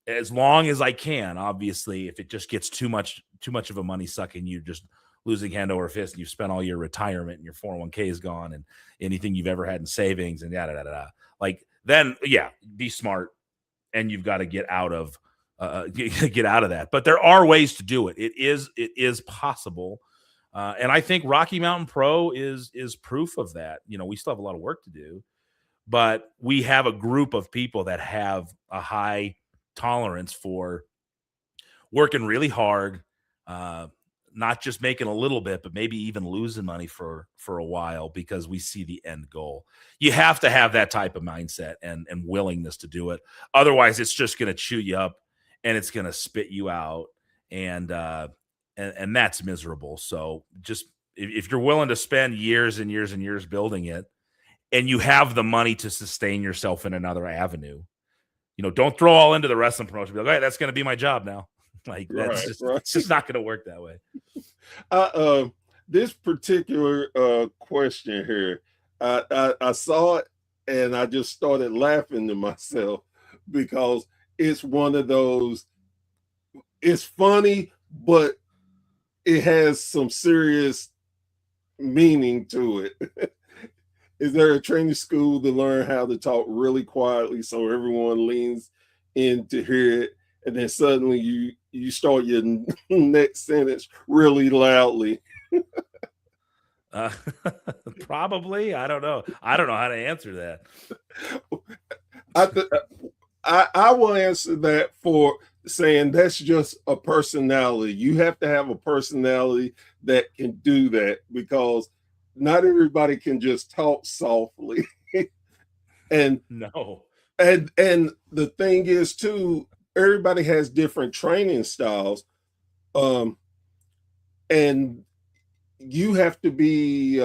as long as I can. Obviously, if it just gets too much of a money suck, and you're just losing hand over fist, and you've spent all your retirement, and your 401k is gone, and anything you've ever had in savings, and like, then be smart, and you've got to get out of that. But there are ways to do it. It is possible, and I think Rocky Mountain Pro is proof of that. You know, we still have a lot of work to do, but we have a group of people that have a high tolerance for working really hard, not just making a little bit, but maybe even losing money for a while, because we see the end goal. You have to have that type of mindset and willingness to do it. Otherwise, it's just going to chew you up, and it's going to spit you out. And and that's miserable. So just if you're willing to spend years and years and years building it, and you have the money to sustain yourself in another avenue, don't throw all into the wrestling promotion. Be like, all right, that's going to be my job now. Like it's just not going to work that way. This particular question here, I saw it and I just started laughing to myself because it's one of those. It's funny, but it has some serious meaning to it. Is there a training school to learn how to talk really quietly so everyone leans in to hear it, and then suddenly you start your next sentence really loudly? Probably. I don't know. I don't know how to answer that. I will answer that for saying that's just a personality. You have to have a personality that can do that, because not everybody can just talk softly. And no. And the thing is too, everybody has different training styles. And you have to be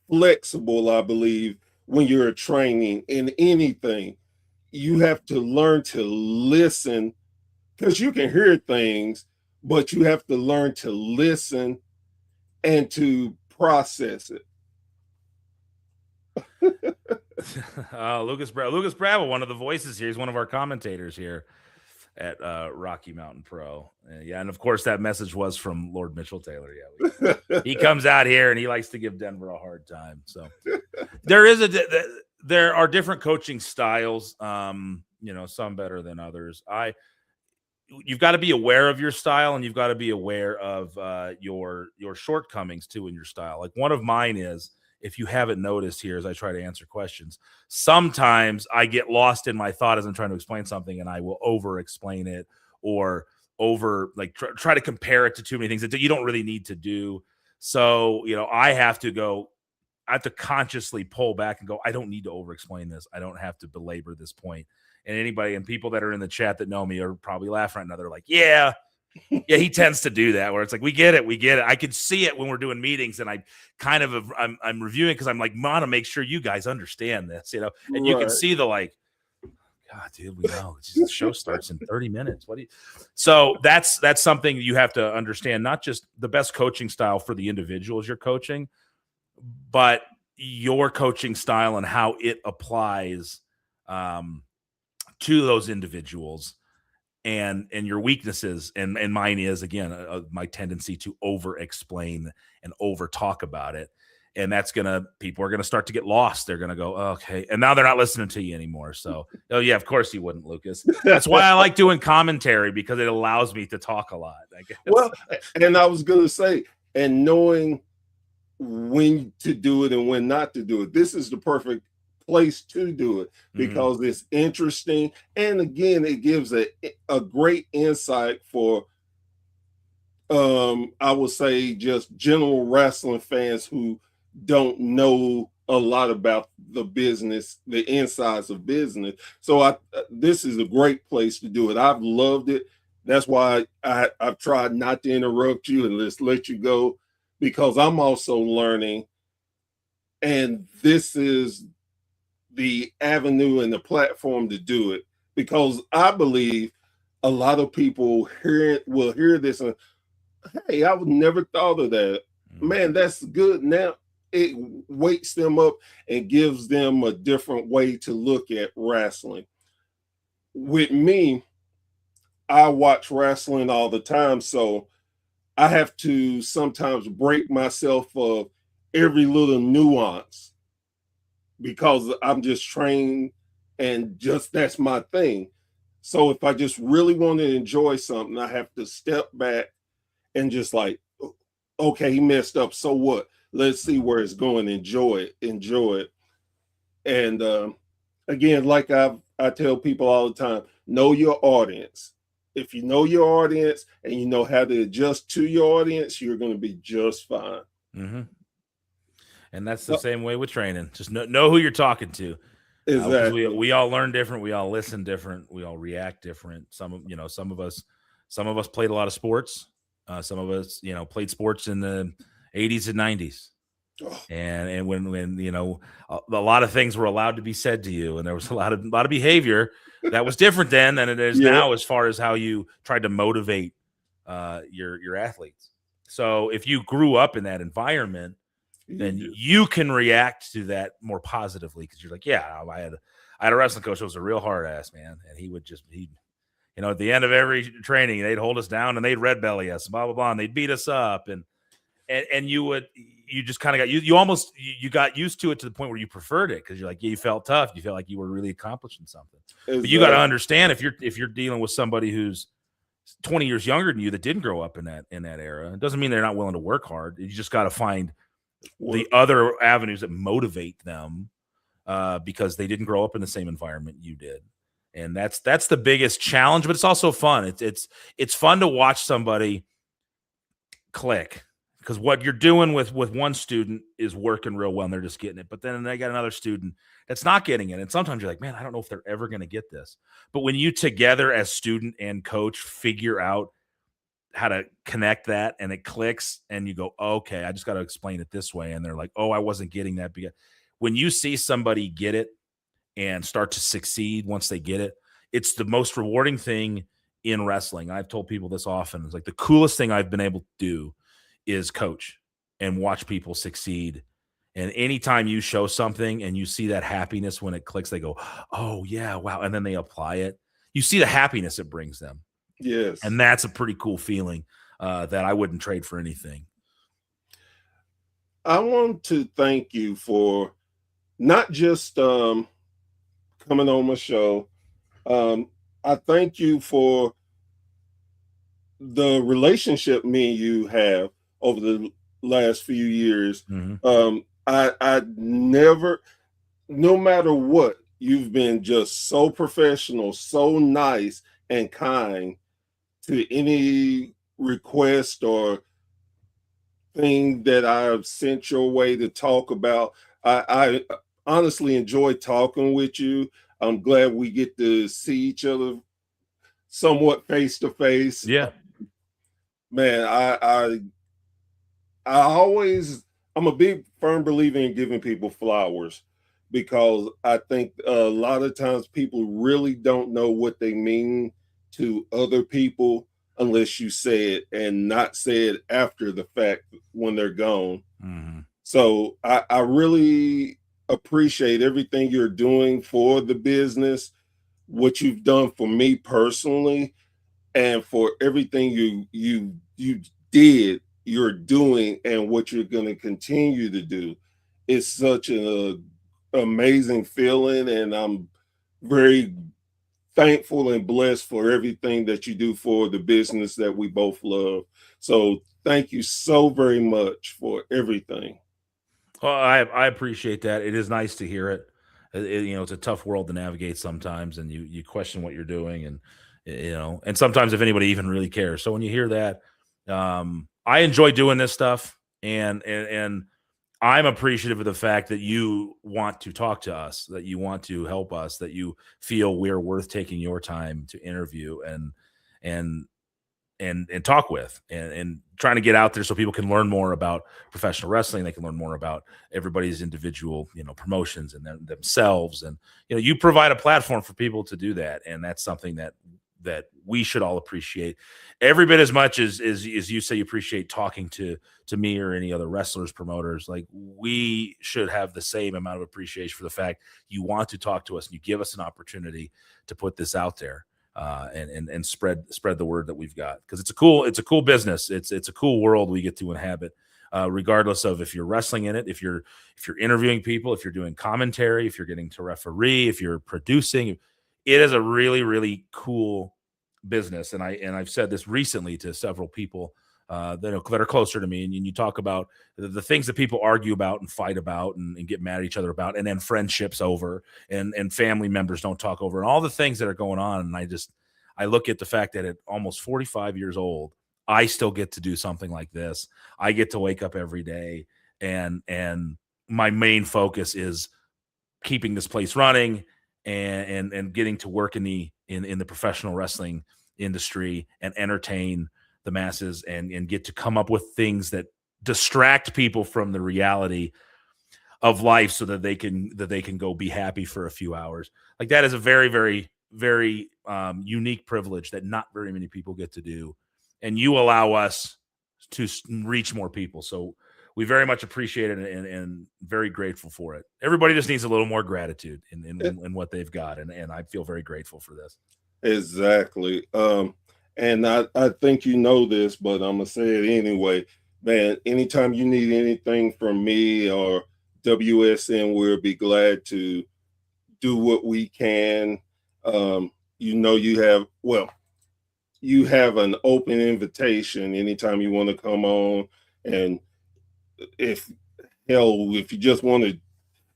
flexible, I believe, when you're training in anything. You have to learn to listen, because you can hear things, but you have to learn to listen and to process it. Lucas Bravo, one of the voices here. He's one of our commentators here at Rocky Mountain Pro. And of course, that message was from Lord Mitchell Taylor. Yeah, he comes out here and he likes to give Denver a hard time. So there are different coaching styles. Some better than others. You've got to be aware of your style, and you've got to be aware of your shortcomings too in your style. Like one of mine is, if you haven't noticed here, as I try to answer questions, sometimes I get lost in my thought as I'm trying to explain something, and I will over-explain it or try to compare it to too many things that you don't really need to do. So, I have to consciously pull back and go, I don't need to over-explain this. I don't have to belabor this point. And people that are in the chat that know me are probably laughing right now. They're like, yeah, he tends to do that, where it's like, we get it. I can see it when we're doing meetings, and I'm reviewing because I'm like, want to make sure you guys understand this, and right. You can see the like, God, dude, we know the show starts in 30 minutes. So that's something you have to understand, not just the best coaching style for the individuals you're coaching, but your coaching style and how it applies to those individuals. And your weaknesses, and mine is, again, my tendency to over explain and over talk about it. And people are going to start to get lost. They're going to go, okay. And now they're not listening to you anymore. So, oh yeah, of course you wouldn't, Lucas. That's why I like doing commentary, because it allows me to talk a lot, I guess. Well, and I was going to say, and knowing when to do it and when not to do it. This is the perfect place to do it, because it's interesting, and again, it gives a great insight for I would say just general wrestling fans who don't know a lot about the business, the insides of business. So this is a great place to do it. I've loved it. That's why I've tried not to interrupt you and just let you go, because I'm also learning, and this is the avenue and the platform to do it, because I believe a lot of people will hear this and, hey, I would never thought of that. Man, that's good. Now it wakes them up and gives them a different way to look at wrestling. With me, I watch wrestling all the time, so I have to sometimes break myself of every little nuance, because I'm just trained and just that's my thing. So if I just really want to enjoy something, I have to step back and just like, okay, he messed up, so what? Let's see where it's going. Enjoy it. And again, like I tell people all the time, know your audience. If you know your audience and you know how to adjust to your audience, you're going to be just fine. Mm-hmm. And that's the same way with training. Just know who you're talking to. Exactly. We all learn different. We all listen different. We all react different. Some of us played a lot of sports. Some of us, played sports in the 80s and 90s. Oh, And when a lot of things were allowed to be said to you, and there was a lot of behavior that was different then than it is yeah, now, as far as how you tried to motivate your athletes. So if you grew up in that environment, then do. you can react to that more positively, because you're like, yeah, I had a wrestling coach who was a real hard ass, man, and he at the end of every training, they'd hold us down and they'd red belly us, blah blah blah, and they'd beat us up, and you just kind of got used to it, to the point where you preferred it, because you're like, yeah, you felt tough, you felt like you were really accomplishing something. Exactly. But you got to understand, if you're dealing with somebody who's 20 years younger than you, that didn't grow up in that era, it doesn't mean they're not willing to work hard. You just got to find the other avenues that motivate them, because they didn't grow up in the same environment you did. And that's the biggest challenge, but it's also fun. It's fun to watch somebody click, because what you're doing with one student is working real well and they're just getting it. But then they got another student that's not getting it. And sometimes you're like, man, I don't know if they're ever going to get this. But when you together as student and coach figure out how to connect that, and it clicks, and you go, okay, I just got to explain it this way. And they're like, oh, I wasn't getting that. Because when you see somebody get it and start to succeed once they get it, it's the most rewarding thing in wrestling. I've told people this often. It's like the coolest thing I've been able to do is coach and watch people succeed. And anytime you show something and you see that happiness when it clicks, they go, oh yeah, wow. And then they apply it. You see the happiness it brings them. Yes. And that's a pretty cool feeling that I wouldn't trade for anything. I want to thank you for not just coming on my show. I thank you for the relationship me and you have over the last few years. Mm-hmm. I never, no matter what, you've been just so professional, so nice and kind to any request or thing that I've sent your way to talk about. I honestly enjoy talking with you. I'm glad we get to see each other somewhat face to face. Yeah. Man, I'm a big firm believer in giving people flowers, because I think a lot of times people really don't know what they mean to other people unless you say it, and not say it after the fact when they're gone. Mm-hmm. So I really appreciate everything you're doing for the business, what you've done for me personally, and for everything you did, you're doing, and what you're going to continue to do. It's such an amazing feeling, and I'm very thankful and blessed for everything that you do for the business that we both love. So thank you so very much for everything. Well, I appreciate that. It is nice to hear it. It's a tough world to navigate sometimes, and you question what you're doing, and and sometimes if anybody even really cares. So when you hear that, I enjoy doing this stuff, and I'm appreciative of the fact that you want to talk to us, that you want to help us, that you feel we're worth taking your time to interview and talk with, and trying to get out there so people can learn more about professional wrestling. They can learn more about everybody's individual, promotions and themselves. And, you provide a platform for people to do that. And that's something that we should all appreciate every bit as much as you say you appreciate talking to me or any other wrestlers, promoters. Like, we should have the same amount of appreciation for the fact you want to talk to us and you give us an opportunity to put this out there. And spread the word that we've got, because it's a cool business. It's a cool world we get to inhabit, regardless of if you're wrestling in it, if you're interviewing people, if you're doing commentary, if you're getting to referee, if you're producing. It is a really, really cool business. And I've said this recently to several people that are closer to me. And you talk about the things that people argue about and fight about and get mad at each other about, and then friendships over, and family members don't talk over, and all the things that are going on. And I look at the fact that at almost 45 years old, I still get to do something like this. I get to wake up every day, and my main focus is keeping this place running and getting to work in the professional wrestling industry and entertain the masses and get to come up with things that distract people from the reality of life so that they can go be happy for a few hours. Like that is a very, very, very unique privilege that not very many people get to do. And you allow us to reach more people. So we very much appreciate it and very grateful for it. Everybody just needs a little more gratitude in what they've got. And I feel very grateful for this. Exactly. And I think you know this, but I'm gonna say it anyway. Man, anytime you need anything from me or WSN, we'll be glad to do what we can. You have an open invitation anytime you want to come on. And if if you just want to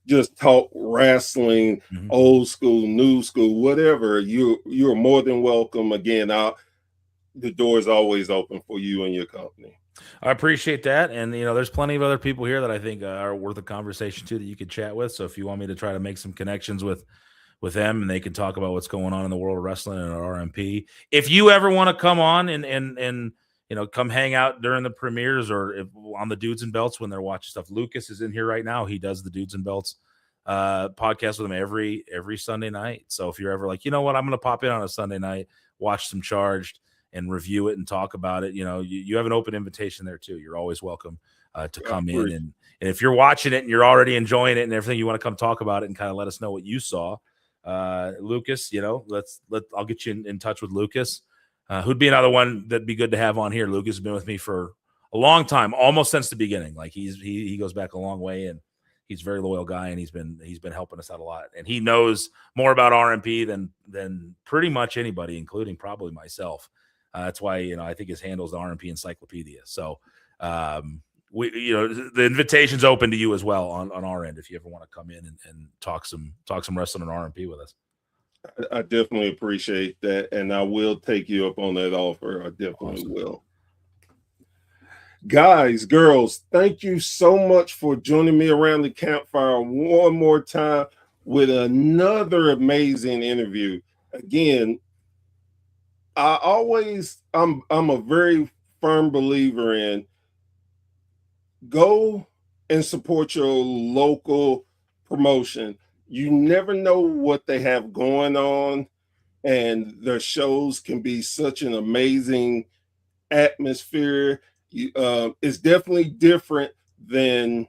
just talk wrestling, Mhm. old school, new school, whatever, you're more than welcome. Again, the door is always open for you and your company. I appreciate that. And, there's plenty of other people here that I think are worth a conversation too that you could chat with. So if you want me to try to make some connections with them and they can talk about what's going on in the world of wrestling and at RMP. If you ever want to come on and come hang out during the premieres or on the Dudes and Belts when they're watching stuff. Lucas is in here right now. He does the Dudes and Belts podcast with him every Sunday night. So if you're ever like, you know what, I'm going to pop in on a Sunday night, watch some Charged and review it and talk about it. You have an open invitation there too. You're always welcome to come in. And if you're watching it and you're already enjoying it and everything, you want to come talk about it and kind of let us know what you saw. Lucas, I'll get you in touch with Lucas, who'd be another one that'd be good to have on here. Lucas has been with me for a long time, almost since the beginning. Like he goes back a long way and he's a very loyal guy and he's been helping us out a lot. And he knows more about RMP than pretty much anybody, including probably myself. That's why, I think his handle is the RMP Encyclopedia. So, the invitation's open to you as well on our end if you ever want to come in and talk some wrestling and RMP with us. I definitely appreciate that, and I will take you up on that offer. I definitely will. Guys, girls, thank you so much for joining me around the campfire one more time with another amazing interview. Again, I'm a very firm believer in go and support your local promotion. You never know what they have going on, and their shows can be such an amazing atmosphere. It's definitely different than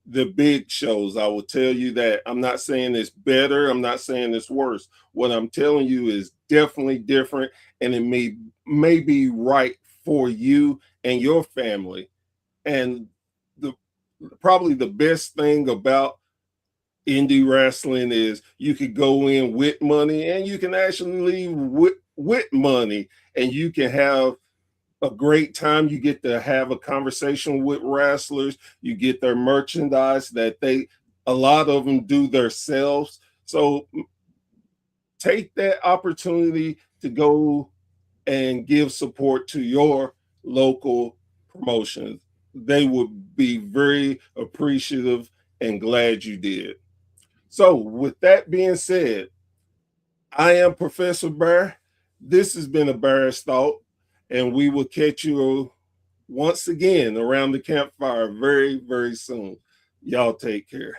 the big shows. I will tell you that. I'm not saying it's better. I'm not saying it's worse. What I'm telling you is definitely different, and it may be right for you and your family. And probably the best thing about indie wrestling is you could go in with money and you can actually leave with money, and you can have a great time. You get to have a conversation with wrestlers. You get their merchandise that a lot of them do themselves. So take that opportunity to go and give support to your local promotions. They would be very appreciative and glad you did. So with that being said, I am Professor Bear. This has been a Bear's Thought, and we will catch you once again around the campfire very, very soon. Y'all take care.